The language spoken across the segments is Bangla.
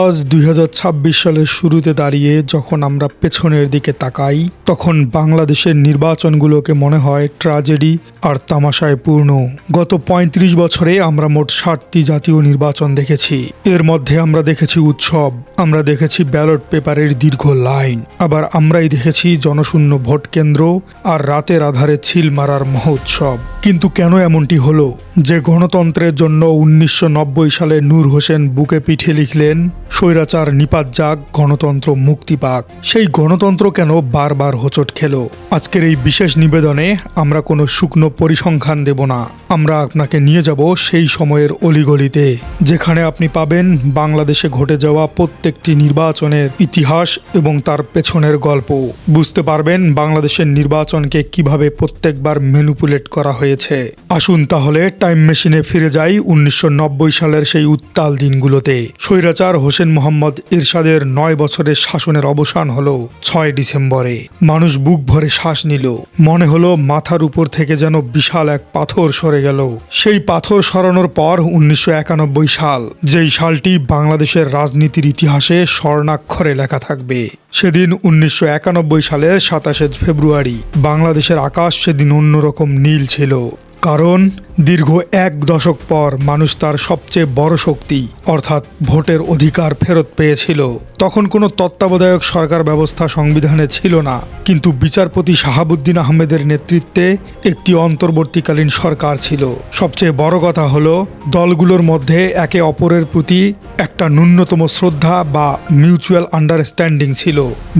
আজ ২০২৬ সালের শুরুতে দাঁড়িয়ে যখন আমরা পেছনের দিকে তাকাই, তখন বাংলাদেশের নির্বাচনগুলোকে মনে হয় ট্র্যাজেডি আর তামাশায় পূর্ণ। গত ৩৫ বছরে আমরা মোট ৬০টি জাতীয় নির্বাচন দেখেছি। এর মধ্যে আমরা দেখেছি উৎসব, আমরা দেখেছি ব্যালট পেপারের দীর্ঘ লাইন, আবার আমরাই দেখেছি জনশূন্য ভোট কেন্দ্র আর রাতের আধারে ছিল মারার মহোৎসব। কিন্তু কেন এমনটি হলো যে গণতন্ত্রের জন্য ১৯৯০ সালে নূর হোসেন বুকে পিঠে লিখলেন, স্বৈরাচার নিপাত যাক, গণতন্ত্র মুক্তি পাক? সেই গণতন্ত্র কেন বারবার হোঁচট খেল? আজকের এই বিশেষ নিবেদনে আমরা কোনো শুকনো পরিসংখ্যান দেব না। আমরা আপনাকে নিয়ে যাব সেই সময়ের অলিগলিতে, যেখানে আপনি পাবেন বাংলাদেশে ঘটে যাওয়া প্রত্যেকটি নির্বাচনের ইতিহাস এবং তার পেছনের গল্প। বুঝতে পারবেন বাংলাদেশের নির্বাচনকে কিভাবে প্রত্যেকবার ম্যানিপুলেট করা হয়েছে। আসুন তাহলে টাইম মেশিনে ফিরে যাই ১৯৯০ সালের সেই উত্তাল দিনগুলোতে। স্বৈরাচার হোসেন মোহাম্মদ এরশাদের ৯ বছরের শাসনের অবসান হলো ৬ ডিসেম্বরে। মানুষ বুক ভরে শ্বাস নিল, মনে হলো মাথার উপর থেকে যেন বিশাল এক পাথর সরে গেল। সেই পাথর সরানোর পর ১৯৯১ সাল, যেই সালটি বাংলাদেশের রাজনীতির ইতিহাসে স্বর্ণাক্ষরে লেখা থাকবে। সেদিন ১৯৯১ সালের ২৭ ফেব্রুয়ারি বাংলাদেশের আকাশ সেদিন অন্যরকম নীল ছিল। কারণ দীর্ঘ ১ দশক পর মানুষ তার সবচেয়ে বড় শক্তি অর্থাৎ ভোটের অধিকার ফেরত পেয়েছিল। তখন কোনো তত্ত্বাবধায়ক সরকার ব্যবস্থা সংবিধানে ছিল না, কিন্তু বিচারপতি শাহাবুদ্দিন আহমেদের নেতৃত্বে একটি অন্তর্বর্তীকালীন সরকার ছিল। সবচেয়ে বড় কথা হলো দলগুলোর মধ্যে একে অপরের প্রতি একটা ন্যূনতম শ্রদ্ধা বা মিউচুয়াল আন্ডারস্ট্যান্ডিং ছিল।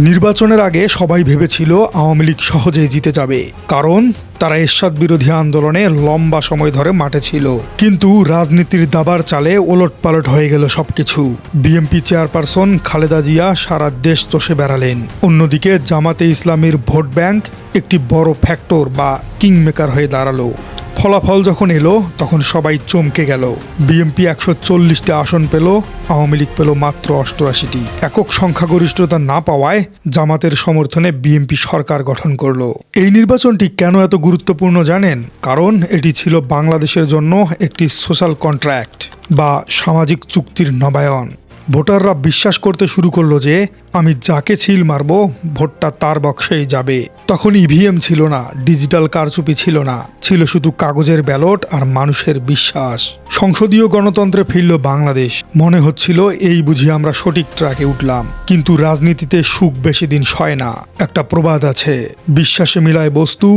নির্বাচনের আগে সবাই ভেবেছিল আওয়ামী লীগ সহজেই জিতে যাবে, কারণ তারা এরশাদ বিরোধী আন্দোলনে লম্বা সময় ধরে মাঠে ছিল। কিন্তু রাজনীতির দাবার চালে ওলটপালট হয়ে গেল সবকিছু। বিএনপি চেয়ারপারসন খালেদা জিয়া সারা দেশ চষে বেড়ালেন। অন্যদিকে জামাতে ইসলামীর ভোট ব্যাংক একটি বড় ফ্যাক্টর বা কিংমেকার হয়ে দাঁড়ালো। ফলাফল যখন এলো তখন সবাই চমকে গেল। বিএনপি ১৪০টা আসন পেল, আওয়ামী লীগ পেল মাত্র ৮৮টি। একক সংখ্যাগরিষ্ঠতা না পাওয়ায় জামাতের সমর্থনে বিএনপি সরকার গঠন করলো। এই নির্বাচনটি কেন এত গুরুত্বপূর্ণ জানেন? কারণ এটি ছিল বাংলাদেশের জন্য একটি সোশ্যাল কন্ট্রাক্ট বা সামাজিক চুক্তির নবায়ন। ভোটাররা বিশ্বাস করতে শুরু করলো যে আমি যাকে ছিল মারব ভোটটা তার বক্সেই যাবে। তখন ইভিএম ছিল না, ডিজিটাল কারচুপি ছিল না, ছিল শুধু কাগজের ব্যালট আর মানুষের বিশ্বাস। সংসদীয় গণতন্ত্রে ফিরল বাংলাদেশ। মনে হচ্ছিল এই বুঝি আমরা সঠিক ট্র্যাকে উঠলাম। কিন্তু রাজনীতিতে সুখ বেশি দিন সয় না। একটা প্রবাদ আছে, বিশ্বাসে মিলায় বস্তু,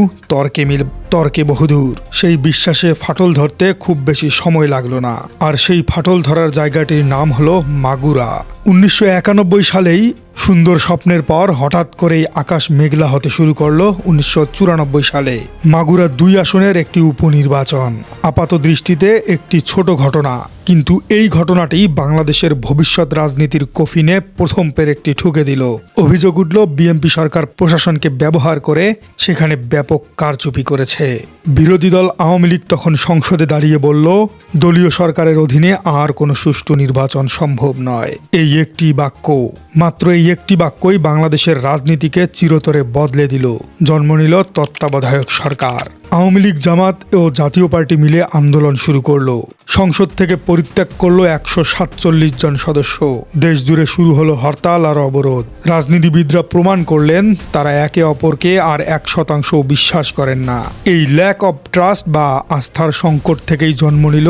তর্কে বহুদূর। সেই বিশ্বাসে ফাটল ধরতে খুব বেশি সময় লাগলো না। আর সেই ফাটল ধরার জায়গাটির নাম হলো মাগুরা। ১৯৯১ সালেই সুন্দর স্বপ্নের পর হঠাৎ করেই আকাশ মেঘলা হতে শুরু করলো ১৯৯৪ সালে। মাগুরা ২ আসনের একটি উপনির্বাচন। আপাত দৃষ্টিতে একটি ছোট ঘটনা, কিন্তু এই ঘটনাটি বাংলাদেশের ভবিষ্যৎ রাজনীতির কফিনে প্রথম পেরেকটি ঠুকে দিল। অভিযোগ উঠল বিএনপি সরকার প্রশাসনকে ব্যবহার করে সেখানে ব্যাপক কারচুপি করেছে। বিরোধী দল আওয়ামী লীগ তখন সংসদে দাঁড়িয়ে বলল, দলীয় সরকারের অধীনে আর কোনো সুষ্ঠু নির্বাচন সম্ভব নয়। এই একটি বাক্য, মাত্র এই একটি বাক্যই বাংলাদেশের রাজনীতিকে চিরতরে বদলে দিল। জন্ম নিল তত্ত্বাবধায়ক সরকার। আওয়ামী লীগ, জামাত ও জাতীয় পার্টি মিলে আন্দোলন শুরু করলো। সংসদ থেকে পরিত্যাগ করলো ১৪৭ জন সদস্য। দেশ জুড়ে শুরু হলো হরতাল আর অবরোধ। রাজনীতিবিদরা প্রমাণ করলেন তারা একে অপরকে আর ১% বিশ্বাস করেন না। এই ল্যাক অব ট্রাস্ট বা আস্থার সংকট থেকেই জন্ম নিল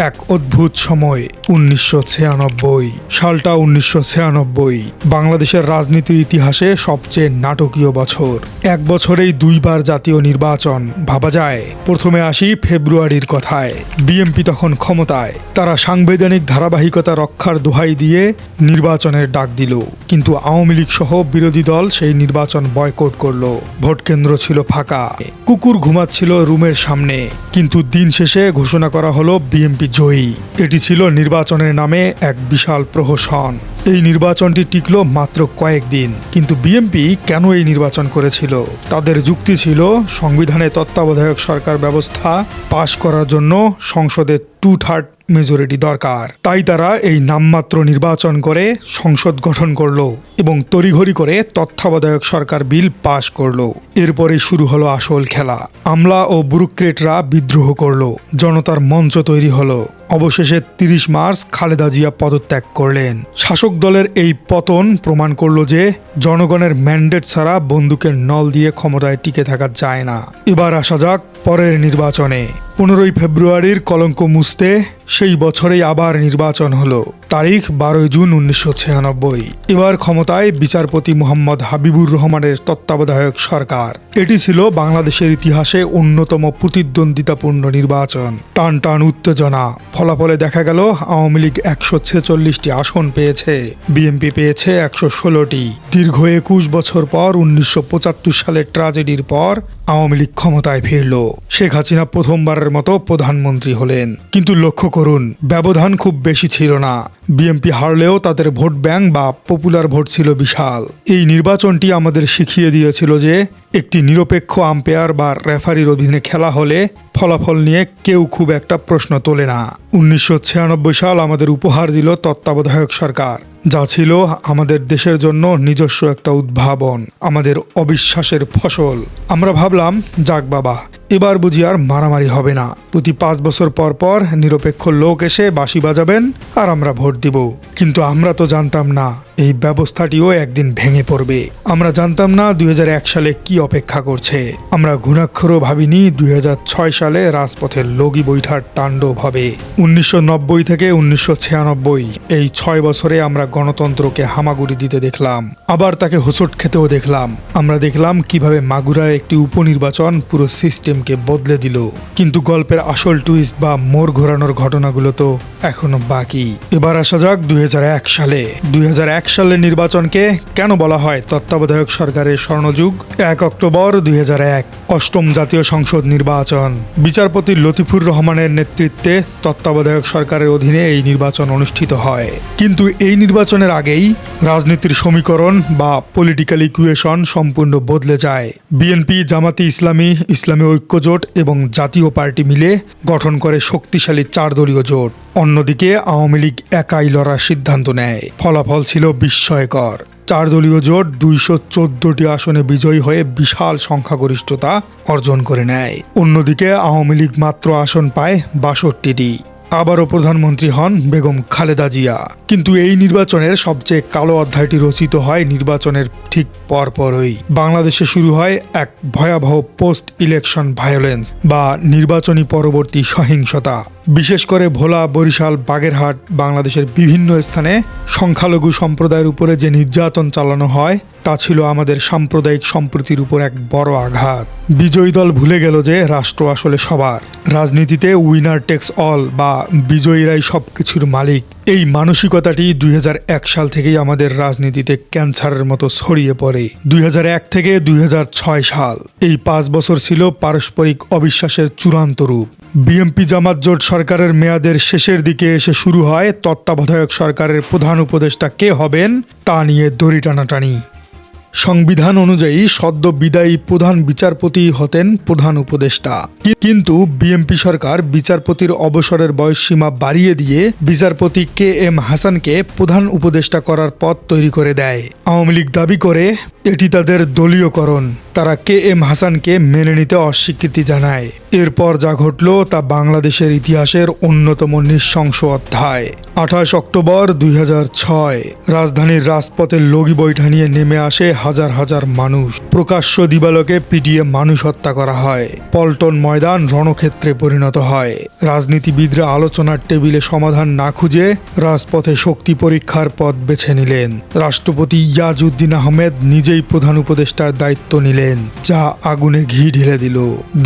এক অদ্ভুত সময় ১৯৯৬ সালটা। ১৯৯৬ বাংলাদেশের রাজনীতির ইতিহাসে সবচেয়ে নাটকীয় বছর। এক বছরেই ২ বার জাতীয় নির্বাচন। ভাবা যায়। প্রথমে আসি ফেব্রুয়ারির কথায়। বিএনপি তখন ক্ষমতায়। তারা সাংবিধানিক ধারাবাহিকতা রক্ষার দোহাই দিয়ে নির্বাচনের ডাক দিল, কিন্তু আওয়ামী লীগ সহ বিরোধী দল সেই নির্বাচন বয়কট করলো। ভোট কেন্দ্র ছিল ফাঁকা, কুকুর ঘুমাচ্ছিল রুমের সামনে। কিন্তু দিন শেষে ঘোষণা করা হলো বিএনপি জয়ী। এটি ছিল নির্বাচনের নামে এক বিশাল প্রহসন। এই নির্বাচনটি টিকল মাত্র কয়েকদিন। কিন্তু বিএনপি কেন এই নির্বাচন করেছিল? তাদের যুক্তি ছিল সংবিধানে তত্ত্বাবধায়ক সরকার ব্যবস্থা পাশ করার জন্য সংসদে 2/3 মেজরিটি দরকার। তাই তারা এই নামমাত্র নির্বাচন করে সংসদ গঠন করলো এবং তড়িঘড়ি করে তত্ত্বাবধায়ক সরকার বিল পাশ করলো। এরপরে শুরু হলো আসল খেলা। আমলা ও ব্যুরোক্রেটরা বিদ্রোহ করলো, জনতার মঞ্চ তৈরি হলো। অবশেষে ৩০ মার্চ খালেদা জিয়া পদত্যাগ করলেন। শাসক দলের এই পতন প্রমাণ করল যে জনগণের ম্যান্ডেট ছাড়া বন্দুকের নল দিয়ে ক্ষমতায় টিকে থাকা যায় না। এবার আসা যাক পরের নির্বাচনে। 15 ফেব্রুয়ারির কলঙ্ক মুছতে সেই বছরেই আবার নির্বাচন হলো। তারিখ 12 জুন 1996। এবার ক্ষমতায় বিচারপতি মোহাম্মদ হাবিবুর রহমানের তত্ত্বাবধায়ক সরকার। এটি ছিল বাংলাদেশের ইতিহাসে অন্যতম প্রতিদ্বন্দ্বিতাপূর্ণ নির্বাচন। টান টান উত্তেজনা। ফলাফলে দেখা গেল আওয়ামী লীগ 146টি আসন পেয়েছে, বিএনপি পেয়েছে 116টি। দীর্ঘ 21 বছর পর 1975 সালের ট্র্যাজেডির পর আওয়ামী লীগ ক্ষমতায় ফিরল। শেখ হাসিনা প্রথমবারের মতো প্রধানমন্ত্রী হলেন। কিন্তু লক্ষ্য করুন, ব্যবধান খুব বেশি ছিল না। বিএনপি হারলেও তাদের ভোট ব্যাংক বা পপুলার ভোট ছিল বিশাল। এই নির্বাচনটি আমাদের শিখিয়ে দিয়েছিল যে একটি নিরপেক্ষ আম্পায়ার বা রেফারির অধীনে খেলা হলে ফলাফল নিয়ে কেউ খুব একটা প্রশ্ন তোলে না। 1996 সাল আমাদের উপহার দিল তত্ত্বাবধায়ক সরকার, যা ছিল আমাদের দেশের জন্য নিজস্ব একটা উদ্ভাবন, আমাদের অবিশ্বাসের ফসল। আমরা ভাবলাম, যাক বাবা, এবার বুঝি আর মারামারি হবে না। প্রতি 5 বছর পর পর নিরপেক্ষ লোক এসে বাঁশি বাজাবেন আর আমরা ভোট দিব। কিন্তু আমরা তো জানতাম না এই ব্যবস্থাটিও একদিন ভেঙে পড়বে। আমরা জানতাম না 2001 সালে কি অপেক্ষা করছে। আমরা ঘুণাক্ষরও ভাবিনি 2006 সালে রাজপথে লগি বৈঠার তাণ্ডব হবে। 1990 থেকে 1996 এই 6 বছরে আমরা গণতন্ত্রকে হামাগুড়ি দিতে দেখলাম, আবার তাকে হোঁচট খেতেও দেখলাম। আমরা দেখলাম কিভাবে মাগুরার একটি উপনির্বাচন পুরো সিস্টেমকে বদলে দিল। কিন্তু গল্পের আসল টুইস্ট বা মোড় ঘোরানোর ঘটনাগুলো তো এখনো বাকি। এবার আসা যাক 2001 সালে। 2001 সালের নির্বাচনকে কেন বলা হয় তত্ত্বাবধায়ক সরকারের স্বর্ণযুগ? 1 অক্টোবর 2001 অষ্টম জাতীয় সংসদ নির্বাচন। বিচারপতি লতিফুর রহমানের নেতৃত্বে তত্ত্বাবধায়ক সরকারের অধীনে এই নির্বাচন অনুষ্ঠিত হয়। কিন্তু এই নির্বাচনের আগেই রাজনীতির সমীকরণ বা পলিটিক্যাল ইকুয়েশন সম্পূর্ণ বদলে যায়। বিএনপি, জামাতি ইসলামী, ইসলামী ঐক্যজোট এবং জাতীয় পার্টি মিলে গঠন করে শক্তিশালী 4 দলীয় জোট। অন্যদিকে আওয়ামী লীগ একাই লড়ার সিদ্ধান্ত নেয়। ফলাফল ছিল বিস্ময়কর। 4 দলীয় জোট 214টি আসনে বিজয়ী হয়ে বিশাল সংখ্যাগরিষ্ঠতা অর্জন করে নেয়। অন্যদিকে আওয়ামী লীগ মাত্র আসন পায় 62টি। আবারও প্রধানমন্ত্রী হন বেগম খালেদা জিয়া। কিন্তু এই নির্বাচনের সবচেয়ে কালো অধ্যায়টি রচিত হয় নির্বাচনের ঠিক পরপরই। বাংলাদেশে শুরু হয় এক ভয়াবহ পোস্ট ইলেকশন ভায়োলেন্স বা নির্বাচনী পরবর্তী সহিংসতা। বিশেষ করে ভোলা, বরিশাল, বাগেরহাট, বাংলাদেশের বিভিন্ন স্থানে সংখ্যালঘু সম্প্রদায়ের উপরে যে নির্যাতন চালানো হয় তা ছিল আমাদের সাম্প্রদায়িক সম্প্রীতির উপর এক বড় আঘাত। বিজয়ী দল ভুলে গেল যে রাষ্ট্র আসলে সবার। রাজনীতিতে উইনার টেক্স অল বা বিজয়ীরাই সবকিছুর মালিক, এই মানসিকতাটি 2001 সাল থেকেই আমাদের রাজনীতিতে ক্যান্সারের মতো ছড়িয়ে পড়ে। 2001 থেকে 2006 সাল এই 5 বছর ছিল পারস্পরিক অবিশ্বাসের চূড়ান্ত রূপ। বিএনপি জামাত জোট সরকারের মেয়াদের শেষের দিকে এসে শুরু হয় তত্ত্বাবধায়ক সরকারের প্রধান উপদেষ্টা কে হবেন তা নিয়ে দড়ি টানাটানি। সংবিধান অনুযায়ী সদ্য বিদায়ী প্রধান বিচারপতি হতেন প্রধান উপদেষ্টা, কিন্তু বিএনপি সরকার বিচারপতির অবসরের বয়সসীমা বাড়িয়ে দিয়ে বিচারপতি KM হাসানকে প্রধান উপদেষ্টা করার পথ তৈরি করে দেয়। আওয়ামী লীগ দাবি করে এটি তাদের দলীয়করণ। তারা KM হাসানকে মেনে নিতে অস্বীকৃতি জানায়। এরপর যা ঘটল তা বাংলাদেশের ইতিহাসের অন্যতম নৃশংস অধ্যায়। 28 অক্টোবর 2006 রাজধানীর রাজপথে লগি বৈঠা নিয়ে নেমে আসে হাজার হাজার মানুষ। প্রকাশ্য দিবালোকে পিটিয়ে মানুষ হত্যা করা হয়। পল্টন ময়দান রণক্ষেত্রে পরিণত হয়। রাজনীতিবিদরা আলোচনার টেবিলে সমাধান না খুঁজে রাজপথে শক্তি পরীক্ষার পথ বেছে নিলেন। রাষ্ট্রপতি ইয়াজউদ্দিন আহমেদ নিজেই প্রধান উপদেষ্টার দায়িত্ব নিলেন, যা আগুনে ঘি ঢেলে দিল।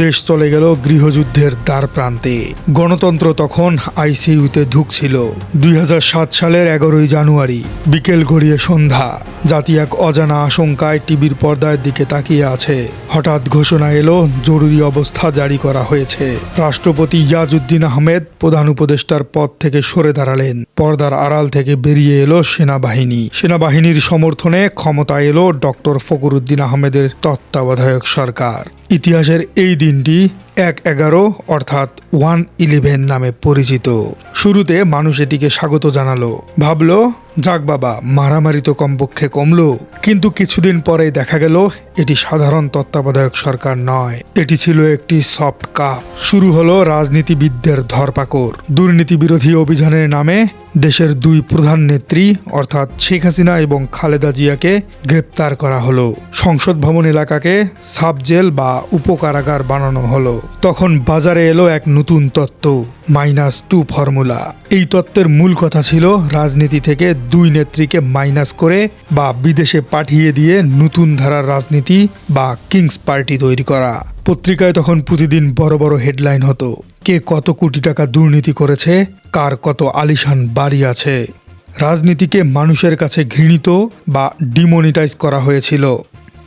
দেশ চলে গেল গৃহযুদ্ধের দ্বার প্রান্তে। গণতন্ত্র তখন আইসিইউতে ঢুকছিল। 2007 সালের 11 জানুয়ারি বিকেল গড়িয়ে সন্ধ্যা। জাতি এক অজানা আশঙ্কায় টিভির পর্দার দিকে তাকিয়ে আছে। হঠাৎ ঘোষণা এলো, জরুরি অবস্থা জারি করা হয়েছে। রাষ্ট্রপতি ইয়াজউদ্দিন আহমেদ প্রধান উপদেষ্টার পদ থেকে সরে দাঁড়ালেন। পর্দার আড়াল থেকে বেরিয়ে এলো সেনাবাহিনী। সেনাবাহিনীর সমর্থনে ক্ষমতায় এলো ডক্টর ফখরুদ্দিন আহমেদের তত্ত্বাবধায়ক সরকার। ইতিহাসের এই দিনটি 1/11 অর্থাৎ 1/11 নামে পরিচিত। শুরুতে মানুষ এটিকে স্বাগত জানালো, ভাবলো যাক বাবা, মারামারি তো কমপক্ষে কমলো। কিন্তু কিছুদিন পরে দেখা গেল এটি সাধারণ তত্ত্বাবধায়ক সরকার নয়, এটি ছিল একটি সফট কাপ। শুরু হলো রাজনীতিবিদদের ধরপাকড়। দুর্নীতি বিরোধী অভিযানের নামে দেশের দুই প্রধান নেত্রী অর্থাৎ শেখ হাসিনা এবং খালেদা জিয়াকে গ্রেপ্তার করা হলো। সংসদ ভবন এলাকাকে সাব জেল বা উপকারাগার বানানো হলো। তখন বাজারে এলো এক নতুন তত্ত্ব, -2 ফর্মুলা। এই তত্ত্বের মূল কথা ছিল রাজনীতি থেকে দুই নেত্রীকে মাইনাস করে বা বিদেশে পাঠিয়ে দিয়ে নতুন ধারার রাজনীতি বা কিংস পার্টি তৈরি করা। পত্রিকায় তখন প্রতিদিন বড় বড় হেডলাইন হতো, কে কত কোটি টাকা দুর্নীতি করেছে, কার কত আলিশান বাড়ি আছে। রাজনীতিকে মানুষের কাছে ঘৃণিত বা ডিমনিটাইজ করা হয়েছিল,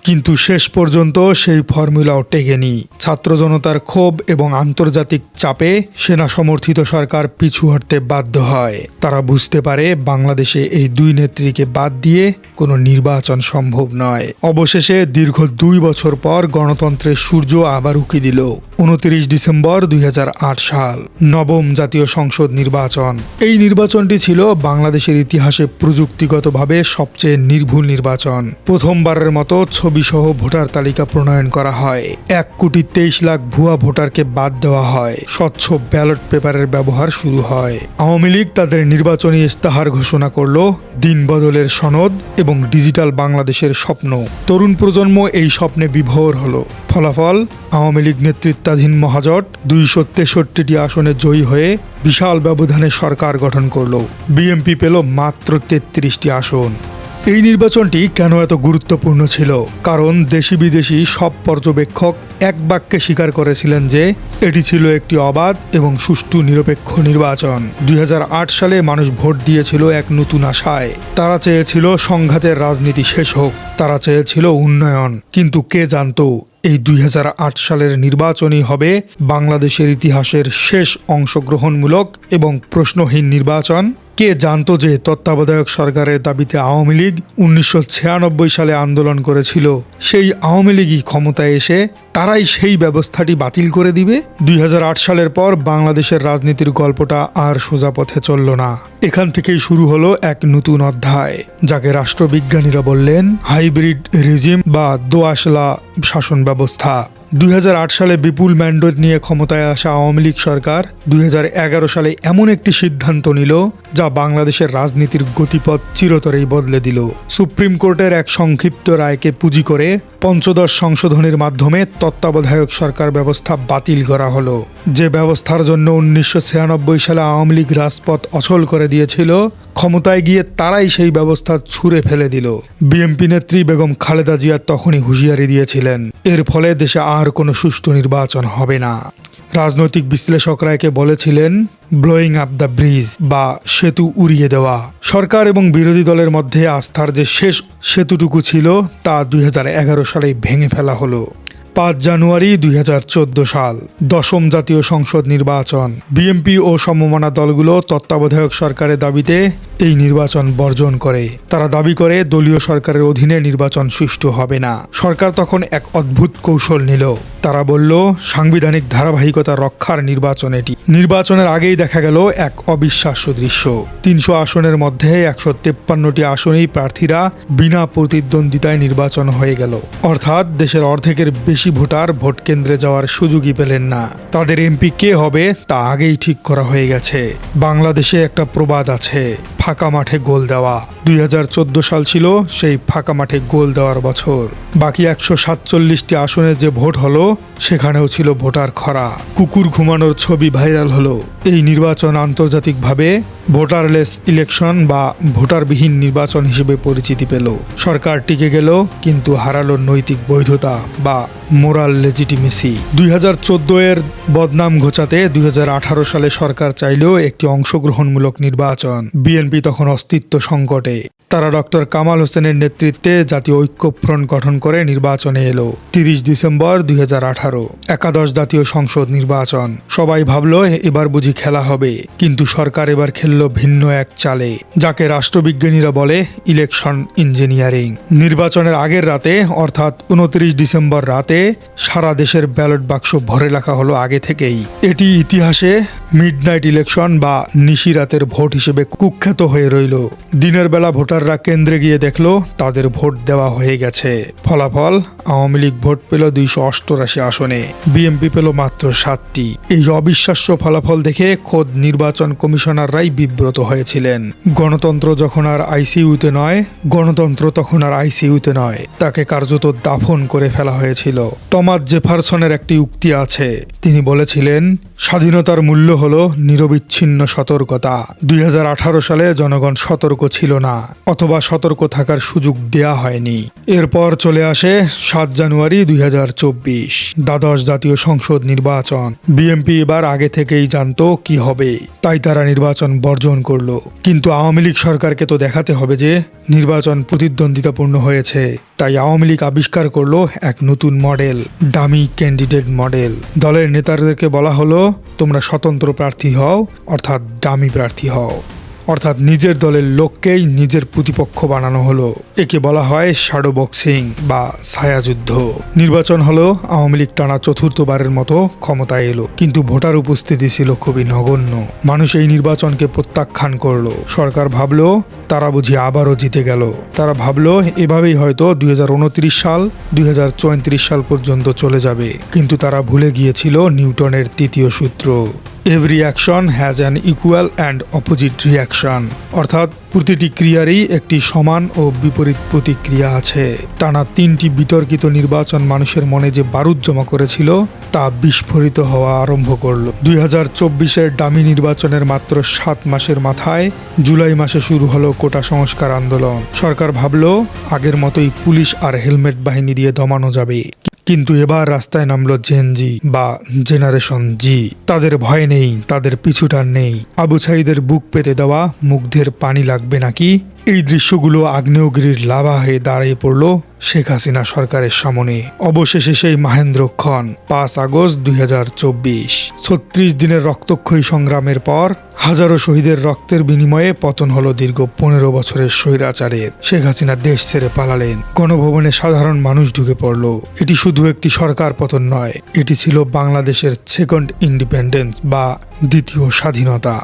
কিন্তু শেষ পর্যন্ত সেই ফর্মুলাও টেকেনি। ছাত্র জনতার ক্ষোভ এবং আন্তর্জাতিক চাপে সেনা সমর্থিত সরকার পিছু হটতে বাধ্য হয়। তারা বুঝতে পারে বাংলাদেশে এই দুই নেত্রীকে বাদ দিয়ে কোনো নির্বাচন সম্ভব নয়। অবশেষে দীর্ঘ 2 বছর পর গণতন্ত্রের সূর্য আবার উকি দিল। 29 ডিসেম্বর 2008 সাল, নবম জাতীয় সংসদ নির্বাচন। এই নির্বাচনটি ছিল বাংলাদেশের ইতিহাসে প্রযুক্তিগতভাবে সবচেয়ে নির্ভুল নির্বাচন। প্রথমবারের মতো ছবিসহ ভোটার তালিকা প্রণয়ন করা হয়। 1,23,00,000 ভুয়া ভোটারকে বাদ দেওয়া হয়। স্বচ্ছ ব্যালট পেপারের ব্যবহার শুরু হয়। আওয়ামী লীগ তাদের নির্বাচনী ইস্তাহার ঘোষণা করল, দিন বদলের সনদ এবং ডিজিটাল বাংলাদেশের স্বপ্ন। তরুণ প্রজন্ম এই স্বপ্নে বিভোর হলো। ফলাফল, আওয়ামী লীগ নেতৃত্বাধীন মহাজোট 263টি আসনে জয়ী হয়ে বিশাল ব্যবধানে সরকার গঠন করল। বিএনপি পেল মাত্র 33টি আসন। এই নির্বাচনটি কেন এত গুরুত্বপূর্ণ ছিল? কারণ দেশি বিদেশি সব পর্যবেক্ষক এক বাক্যে স্বীকার করেছিলেন যে এটি ছিল একটি অবাধ এবং সুষ্ঠু নিরপেক্ষ নির্বাচন। 2008 সালে মানুষ ভোট দিয়েছিল এক নতুন আশায়। তারা চেয়েছিল সংঘাতের রাজনীতি শেষ হোক, তারা চেয়েছিল উন্নয়ন। কিন্তু কে জানতো এই 2008 সালের নির্বাচনই হবে বাংলাদেশের ইতিহাসের শেষ অংশগ্রহণমূলক এবং প্রশ্নহীন নির্বাচন? কে জানতো যে তত্ত্বাবধায়ক সরকারের দাবিতে আওয়ামী লীগ 1996 সালে আন্দোলন করেছিল, সেই আওয়ামী লীগই ক্ষমতায় এসে তারাই সেই ব্যবস্থাটি বাতিল করে দিবে? 2008 সালের পর বাংলাদেশের রাজনীতির গল্পটা আর সোজা পথে চলল না। এখান থেকেই শুরু হলো এক নতুন অধ্যায়, যাকে রাষ্ট্রবিজ্ঞানীরা বললেন হাইব্রিড রেজিম বা দোআঁশলা শাসন ব্যবস্থা। 2008 সালে বিপুল ম্যান্ডেট নিয়ে ক্ষমতায় আসা আওয়ামী লীগ সরকার 2011 সালে এমন একটি সিদ্ধান্ত নিল যা বাংলাদেশের রাজনীতির গতিপথ চিরতরেই বদলে দিল। সুপ্রিম কোর্টের এক সংক্ষিপ্ত রায়কে পুঁজি করে পঞ্চদশ সংশোধনীর মাধ্যমে তত্ত্বাবধায়ক সরকার ব্যবস্থা বাতিল করা হলো। যে ব্যবস্থার জন্য 1996 সালে আওয়ামী লীগ রাজপথ অচল করে দিয়েছিল, ক্ষমতায় গিয়ে তারাই সেই ব্যবস্থা ছুঁড়ে ফেলে দিল। বিএনপি নেত্রী বেগম খালেদা জিয়া তখনই হুঁশিয়ারি দিয়েছিলেন, এর ফলে দেশে আর কোনো সুষ্ঠু নির্বাচন হবে না। রাজনৈতিক বিশ্লেষকরা একে বলেছিলেন ব্লোয়িং আপ দ্য ব্রিজ বা সেতু উড়িয়ে দেওয়া। সরকার এবং বিরোধী দলের মধ্যে আস্থার যে শেষ সেতুটুকু ছিল তা 2011 সালেই ভেঙে ফেলা হলো। 5 জানুয়ারি 2014 সাল, 10ম জাতীয় সংসদ নির্বাচন। বিএনপি ও সমমনা দলগুলো তত্ত্বাবধায়ক সরকারের দাবিতে এই নির্বাচন বর্জন করে। তারা দাবি করে দলীয় সরকারের অধীনে নির্বাচন সুষ্ঠু হবে না। সরকার তখন এক অদ্ভুত কৌশল নিল। তারা বলল সাংবিধানিক ধারাবাহিকতা রক্ষার নির্বাচন এটি। নির্বাচনের আগেই দেখা গেল এক অবিশ্বাস্য দৃশ্য। 300 আসনের মধ্যে 153টি আসনেই প্রার্থীরা বিনা প্রতিদ্বন্দ্বিতায় নির্বাচন হয়ে গেল। অর্থাৎ দেশের অর্ধেকের বেশি ভোটার ভোট কেন্দ্রে যাওয়ার সুযোগই পেলেন না। তাদের এমপি কে হবে তা আগেই ঠিক করা হয়ে গেছে। বাংলাদেশে একটা প্রবাদ আছে, ফাঁকা মাঠে গোল দেওয়া। 2014 সাল ছিল সেই ফাঁকা মাঠে গোল দেওয়ার বছর। বাকি 147টি আসনে যে ভোট হলো সেখানেও ছিল ভোটার খরা। কুকুর ঘুমানোর ছবি ভাইরাল হলো। এই নির্বাচন আন্তর্জাতিকভাবে ভোটারলেস ইলেকশন বা ভোটারবিহীন নির্বাচন হিসেবে পরিচিতি পেল। সরকার টিকে গেল কিন্তু হারালো নৈতিক বৈধতা বা মোরাল লেজিটিমেসি। 2014 এর বদনাম ঘোচাতে 2018 সালে সরকার চাইলেও একটি অংশগ্রহণমূলক নির্বাচন। বিএনপি তখন অস্তিত্ব সংকটে। তারা ডক্টর কামাল হোসেনের নেতৃত্বে জাতীয় ঐক্যফ্রন্ট গঠন করে নির্বাচনে এলো। 30 ডিসেম্বর 2018, একাদশ জাতীয় সংসদ নির্বাচন। সবাই ভাবলো এবার বুঝি খেলা হবে, কিন্তু সরকার এবার খেললো ভিন্ন এক চালে, যাকে রাষ্ট্রবিজ্ঞানীরা বলে ইলেকশন ইঞ্জিনিয়ারিং। নির্বাচনের আগের রাতে অর্থাৎ 29 ডিসেম্বর রাতে সারা দেশের ব্যালট বাক্স ভরে রাখা হলো আগে থেকেই। এটি ইতিহাসে মিডনাইট ইলেকশন বা নিশিরাতের ভোট হিসেবে কুখ্যাত হয়ে রইল। দিনের বেলা ভোটাররা কেন্দ্রে গিয়ে দেখলো তাদের ভোট দেওয়া হয়ে গেছে। ফলাফল, আওয়ামী লীগ ভোট পেল 288 আসনে, বিএনপি পেল মাত্র 7টি। এই অবিশ্বাস্য ফলাফল দেখে খোদ নির্বাচন কমিশনাররাই বিব্রত হয়েছিলেন। গণতন্ত্র যখন আর আইসিইউতে নয়, তাকে কার্যত দাফন করে ফেলা হয়েছিল। টমাস জেফারসনের একটি উক্তি আছে, তিনি বলেছিলেন, স্বাধীনতার মূল্য হলো নিরবিচ্ছিন্ন সতর্কতা। 2018 সালে জনগণ সতর্ক ছিল না, অথবা সতর্ক থাকার সুযোগ দেয়া হয়নি। এরপর চলে আসে 7 জানুয়ারি 2024, দ্বাদশ জাতীয় সংসদ নির্বাচন। বিএনপি এবার আগে থেকেই জানতো কি হবে, তাই তারা নির্বাচন বর্জন করলো। কিন্তু আওয়ামী লীগ সরকারকে তো দেখাতে হবে যে নির্বাচন প্রতিদ্বন্দ্বিতাপূর্ণ হয়েছে। তাই আওয়ামী লীগ আবিষ্কার করলো এক নতুন মডেল, ডামি ক্যান্ডিডেট মডেল। দলের নেতাদেরকে বলা হলো, তোমরা স্বতন্ত্র প্রার্থী হও, অর্থাৎ ডামি প্রার্থী হও। অর্থাৎ নিজের দলের লোককেই নিজের প্রতিপক্ষ বানানো হলো। একে বলা হয় শ্যাডো বক্সিং বা ছায়াযুদ্ধ। নির্বাচন হলো, আওয়ামী লীগ টানা চতুর্থবারের মতো ক্ষমতায় এলো, কিন্তু ভোটার উপস্থিতি ছিল খুবই নগণ্য। মানুষ এই নির্বাচনকে প্রত্যাখ্যান করলো। সরকার ভাবলো তারা বুঝি আবারও জিতে গেল। তারা ভাবলো এভাবেই হয়তো 2029 সাল 2034 সাল পর্যন্ত চলে যাবে। কিন্তু তারা ভুলে গিয়েছিল নিউটনের তৃতীয় সূত্র, every action has an equal and opposite reaction. অর্থাৎ প্রতিটি ক্রিয়ারই একটি সমান ও বিপরীত প্রতিক্রিয়া আছে। টানা 3টি বিতর্কিত নির্বাচন মানুষের মনে যে বারুদ জমা করেছিল তা বিস্ফোরিত হওয়া আরম্ভ করল। 2024-এর ডামি নির্বাচনের মাত্র 7 মাসের মাথায় জুলাই মাসে শুরু হলো কোটা সংস্কার আন্দোলন। সরকার ভাবলো আগের মতোই পুলিশ আর হেলমেট বাহিনী দিয়ে দমানো যাবে। কিন্তু এবার রাস্তায় নামলো জেনজি বা জেনারেশন জি। তাদের ভয় নেই, তাদের পিছুটান নেই। আবু সাঈদের বুক পেতে দেওয়া মুগ্ধের পানি লাগবে নাকি? এই দৃশ্যগুলো আগ্নেয়গিরির লাভা হয়ে দাঁড়িয়ে পড়ল শেখ হাসিনা সরকারের সামনে। অবশেষে সেই মাহেন্দ্রক্ষণ 5 আগস্ট 2024। 36 দিনের রক্তক্ষয়ী সংগ্রামের পর হাজারো শহীদের রক্তের বিনিময়ে পতন হলো দীর্ঘ 15 বছরের স্বৈরাচারের। শেখ হাসিনা দেশ ছেড়ে পালালেন। গণভবনে সাধারণ মানুষ ঢুকে পড়ল। এটি শুধু একটি সরকার পতন নয়, এটি ছিল বাংলাদেশের সেকেন্ড ইন্ডিপেন্ডেন্স বা দ্বিতীয় স্বাধীনতা।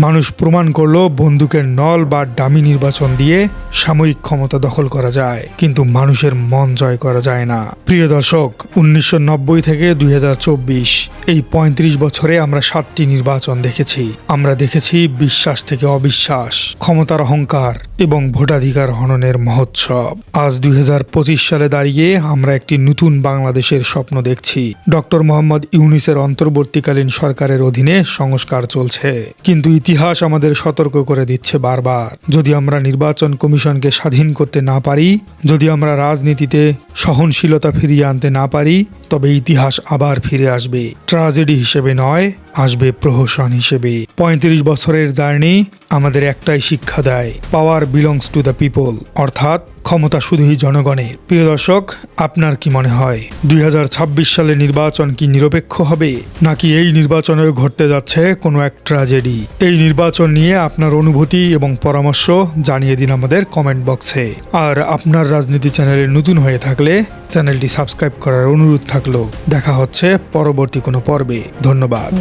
মানুষ প্রমাণ করলো বন্দুকের নল বা ডামি নির্বাচন দিয়ে সাময়িক ক্ষমতা দখল করা যায়, কিন্তু মানুষের মন জয় করা যায় না। প্রিয় দর্শক, 1990 থেকে 2024 এই 35 বছরে আমরা 7টি নির্বাচন দেখেছি। আমরা দেখেছি বিশ্বাস থেকে অবিশ্বাস, ক্ষমতার অহংকার এবং ভোটাধিকার হননের মহোৎসব। আজ 2025 সালে দাঁড়িয়ে আমরা একটি নতুন বাংলাদেশের স্বপ্ন দেখছি। ডক্টর মোহাম্মদ ইউনূসের অন্তর্বর্তীকালীন সরকারের অধীনে সংস্কার চলছে, কিন্তু ইতিহাস আমাদের সতর্ক করে দিচ্ছে বারবার, যদি আমরা নির্বাচন কমিশনকে স্বাধীন করতে না পারি, যদি আমরা রাজনীতিতে সহনশীলতা ফিরিয়ে আনতে না পারি, তবে ইতিহাস আবার ফিরে আসবে। ট্র্যাজেডি হিসেবে নয়, আসবে প্রহসন হিসেবে। 35 বছরের জার্নি আমাদের একটাই শিক্ষা দেয়, পাওয়ার বিলংস টু দ্য পিপল, অর্থাৎ ক্ষমতা শুধুই জনগণের। প্রিয় দর্শক, আপনার কি মনে হয় 2026 সালে নির্বাচন কি নিরপেক্ষ হবে, নাকি এই নির্বাচনেও ঘটতে যাচ্ছে কোনো এক ট্র্যাজেডি? এই নির্বাচন নিয়ে আপনার অনুভূতি এবং পরামর্শ জানিয়ে দিন আমাদের কমেন্ট বক্সে। আর আপনার রাজনীতি চ্যানেলে নতুন হয়ে থাকলে চ্যানেলটি সাবস্ক্রাইব করার অনুরোধ থাকলো। দেখা হচ্ছে পরবর্তী কোনো পর্বে। ধন্যবাদ।